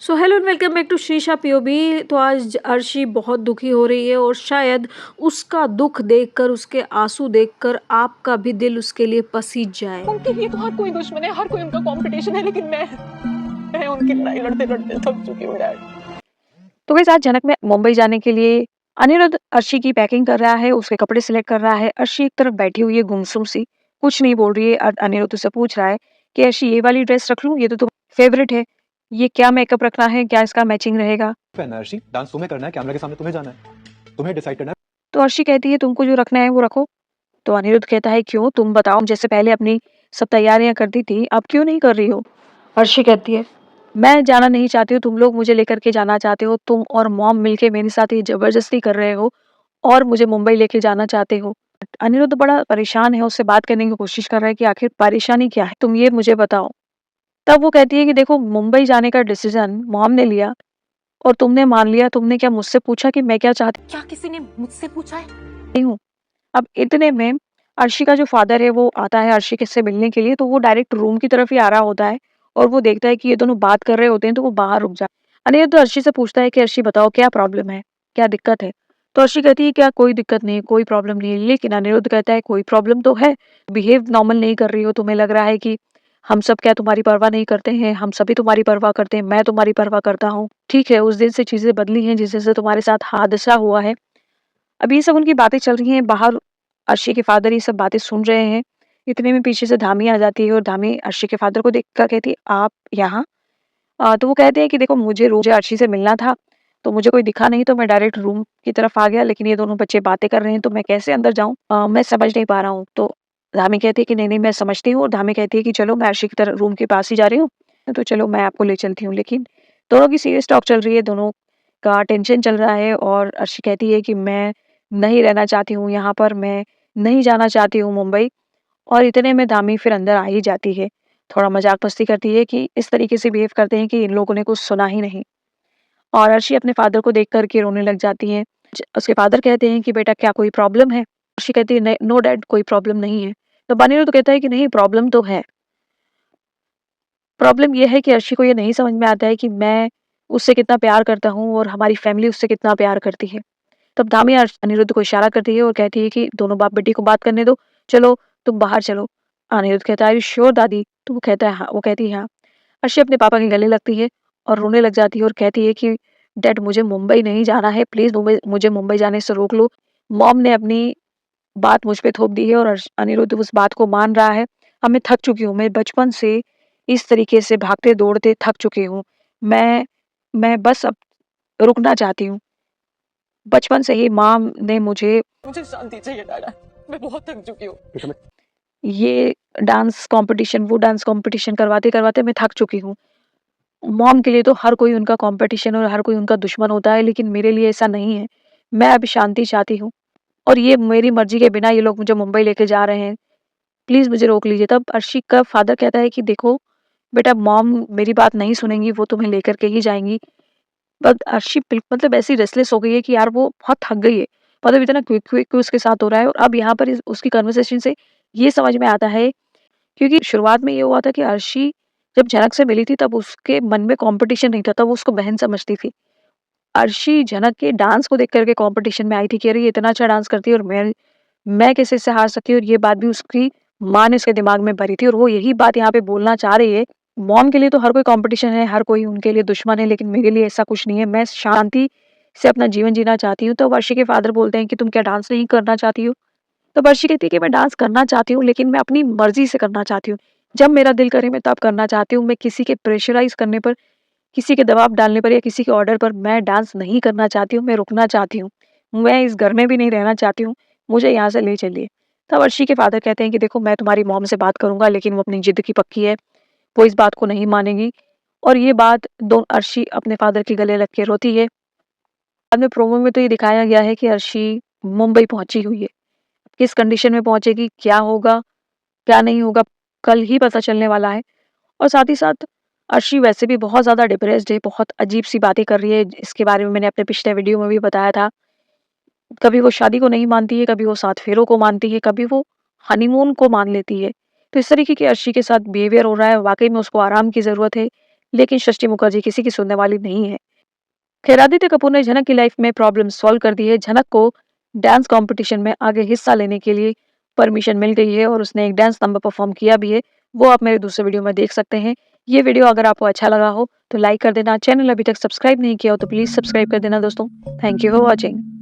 So hello and welcome back to शीशा POB. तो आज अर्शी बहुत दुखी हो रही है और शायद उसका दुख देखकर, उसके आंसू देखकर आपका भी दिल उसके लिए पसीज जाए। उनके लिए तो हर कोई दुश्मन है, हर कोई उनका कंपटीशन है, लेकिन मैं उनकी लड़ाई लड़ते लड़ते थक चुकी हूँ डैड। तो गाइस आज जनक में मुंबई जाने के लिए अनिरुद्ध अर्शी की पैकिंग कर रहा है, उसके कपड़े सिलेक्ट कर रहा है। अर्शी एक तरफ बैठी हुई है गुमसुम सी, कुछ नहीं बोल रही है। अनिरुद्ध से पूछ रहा है कि अर्शी ये वाली ड्रेस रख लूं, ये तो तुम्हारी फेवरेट है, ये क्या मेकअप रखना है, क्या इसका मैचिंग रहेगा। पहनना है अर्शी, डांस तुम्हें करना है, कैमरा के सामने तुम्हें जाना है, तुम्हें डिसाइड करना है। तो अर्शी कहती है तुमको जो रखना है वो रखो। तो अनिरुद्ध कहता है क्यों, तुम बताओ, जैसे पहले अपनी सब तैयारियां करती थी अब क्यों नहीं कर रही हो। अर्शी कहती है मैं जाना नहीं चाहती हूँ, तुम लोग मुझे लेकर के जाना चाहते हो, तुम और मॉम मिलके मेरे साथ ये जबरदस्ती कर रहे हो और मुझे मुंबई लेके जाना चाहते हो। अनिरुद्ध बड़ा परेशान है, उससे बात करने की कोशिश कर रहा है कि आखिर परेशानी क्या है, तुम ये मुझे बताओ। तब वो कहती है कि देखो मुंबई जाने का डिसीजन मॉम ने लिया और तुमने मान लिया, तुमने क्या मुझसे पूछा कि मैं क्या चाहती क्या किसी ने मुझसे पूछा है? हूँ। अब इतने में अर्शी का जो फादर है वो आता है अर्शी के से मिलने के लिए, तो वो डायरेक्ट रूम की तरफ ही आ रहा होता है और वो देखता है कि ये दोनों बात कर रहे होते हैं, तो वो बाहर रुक जाता है। अनिरुद्ध तो अर्शी से पूछता है कि अर्शी बताओ क्या प्रॉब्लम है, क्या दिक्कत है। तो अर्शी कहती है क्या कोई दिक्कत नहीं है, कोई प्रॉब्लम नहीं है। लेकिन अनिरुद्ध कहता है कोई प्रॉब्लम तो है, बिहेव नॉर्मल नहीं कर रही हो, तुम्हें लग रहा है कि हम सब क्या तुम्हारी परवाह नहीं करते हैं, हम सभी तुम्हारी परवाह करते हैं, मैं तुम्हारी परवाह करता हूँ। ठीक है, उस दिन से चीजें बदली हैं जिस दिन से तुम्हारे साथ हादसा हुआ है। अब ये सब उनकी बातें चल रही हैं बाहर, अर्शी के फादर ये सब बातें सुन रहे हैं। इतने में पीछे से धामी आ जाती है और धामी अर्शी के फादर को देखकर कहती है आप यहाँ। तो वो कहते हैं कि देखो मुझे अर्शी से मिलना था, तो मुझे कोई दिखा नहीं, तो मैं डायरेक्ट रूम की तरफ आ गया, लेकिन ये दोनों बच्चे बातें कर रहे हैं तो मैं कैसे अंदर जाऊं, मैं समझ नहीं पा रहा हूँ। तो धामी कहती है कि नहीं नहीं मैं समझती हूँ, और धामी कहती है कि चलो मैं अर्शी की तरफ रूम के पास ही जा रही हूँ, तो चलो मैं आपको ले चलती हूँ। लेकिन दोनों की सीरियस टॉक चल रही है, दोनों का टेंशन चल रहा है और अर्शी कहती है कि मैं नहीं रहना चाहती हूँ यहाँ पर, मैं नहीं जाना चाहती हूँ मुंबई। और इतने में दामी फिर अंदर आ ही जाती है, थोड़ा मजाक मस्ती करती है कि इस तरीके से बिहेव करते हैं कि इन लोगों ने कुछ सुना ही नहीं। और अर्शी अपने फादर को देख कर के रोने लग जाती है। उसके फादर कहते हैं कि बेटा क्या कोई प्रॉब्लम है। अर्शी कहती है नो डैड कोई प्रॉब्लम नहीं है। तो बनीरू तो कहता है कि नहीं प्रॉब्लम तो है। प्रॉब्लम ये है कि अर्शी को ये नहीं समझ में आता है कि मैं उससे कितना प्यार करता हूँ और हमारी फैमिली उससे कितना प्यार करती है। तब दामी अनिरुद्ध को इशारा करती है और कहती है कि दोनों बाप बेटी को बात करने दो, चलो तुम बाहर चलो। अनिरुद्ध कहता है आर यू श्योर दादी। तो वो कहता है हाँ, वो कहती है हाँ। अर्शी अपने पापा के गले लगती है और रोने लग जाती है और कहती है कि डैड मुझे मुंबई नहीं जाना है, प्लीज मुझे मुंबई जाने से रोक लो। मॉम ने अपनी बात मुझ पे थोप दी है और अनिरुद्ध उस बात को मान रहा है। अब मैं थक चुकी हूँ, मैं बचपन से इस तरीके से भागते दौड़ते थक चुकी हूँ। मैं बस अब रुकना चाहती हूँ। बचपन से ही माँ ने मुझे मुझे शांति चाहिए डैड, मैं बहुत थक चुकी हूँ। ये डांस कंपटीशन वो डांस कंपटीशन करवाते करवाते मैं थक चुकी हूँ। मॉम के लिए तो हर कोई उनका कंपटीशन और हर कोई उनका दुश्मन होता है, लेकिन मेरे लिए ऐसा नहीं है। मैं अब शांति चाहती हूँ और ये मेरी मर्जी के बिना ये लोग मुझे मुंबई लेके जा रहे हैं, प्लीज मुझे रोक लीजिए। तब अर्शी का फादर कहता है कि देखो बेटा मॉम मेरी बात नहीं सुनेंगी, वो तुम्हें लेकर के ही जाएंगी। बट अर्शी मतलब ऐसी रेस्टलेस हो गई है कि यार वो बहुत थक गई है, मतलब इतना क्विक क्विक उसके साथ हो रहा है। और अब यहाँ पर उसकी कन्वर्सेशन से ये समझ में आता है, क्योंकि शुरुआत में ये हुआ था कि अर्शी जब जनक से मिली थी तब उसके मन में कंपटीशन नहीं था, तब वो उसको बहन समझती थी। अर्शी जनक के डांस को देख करके कंपटीशन में आई थी कि अरे ये इतना अच्छा डांस करती है और मैं कैसे इससे हार सकती हूँ। और ये बात भी उसकी माँ ने उसके दिमाग में भरी थी और वो यही बात यहाँ पे बोलना चाह रही है। मॉम के लिए तो हर कोई कंपटीशन है, हर कोई उनके लिए दुश्मन है, लेकिन मेरे लिए ऐसा कुछ नहीं है। मैं शांति से अपना जीवन जीना चाहती हूँ। तो वर्षी के फादर बोलते हैं कि तुम क्या डांस नहीं करना चाहती हो। तो वर्षी कहती है कि मैं डांस करना चाहती हूँ, लेकिन मैं अपनी मर्जी से करना चाहती हूँ। जब मेरा दिल करे मैं तब करना चाहती हूँ। मैं किसी के प्रेशराइज करने पर, किसी के दबाव डालने पर या किसी के ऑर्डर पर मैं डांस नहीं करना चाहती हूँ। मैं रुकना चाहती हूँ, मैं इस घर में भी नहीं रहना चाहती हूँ, मुझे यहाँ से ले चलिए। तब अर्शी के फादर कहते हैं कि देखो मैं तुम्हारी मॉम से बात करूंगा, लेकिन वो अपनी जिद की पक्की है, वो इस बात को नहीं मानेगी। और ये बात दो अर्शी अपने फादर के गले लग के रोती है। बाद में प्रोमो में तो ये दिखाया गया है कि अर्शी मुंबई पहुंची हुई है, किस कंडीशन में पहुंचेगी, क्या होगा क्या नहीं होगा, कल ही पता चलने वाला है। और साथ ही साथ अर्शी वैसे भी बहुत ज्यादा डिप्रेस्ड है, बहुत अजीब सी बातें कर रही है। इसके बारे में मैंने अपने पिछले वीडियो में भी बताया था। कभी वो शादी को नहीं मानती है, कभी वो 7 फेरों को मानती है, कभी वो हनीमून को मान लेती है। तो इस तरीके की अर्शी के साथ बिहेवियर हो रहा है। वाकई में उसको आराम की ज़रूरत है, लेकिन सृष्टि मुखर्जी किसी की सुनने वाली नहीं है। खैर आदित्य कपूर ने झनक की लाइफ में प्रॉब्लम सॉल्व कर दी है। झनक को डांस कंपटीशन में आगे हिस्सा लेने के लिए परमिशन मिल गई है और उसने एक डांस नंबर परफॉर्म किया भी है। वो आप मेरे दूसरे वीडियो में देख सकते हैं। ये वीडियो अगर आपको अच्छा लगा हो तो लाइक कर देना। चैनल अभी तक सब्सक्राइब नहीं किया हो तो प्लीज़ सब्सक्राइब कर देना दोस्तों। Thank you for watching.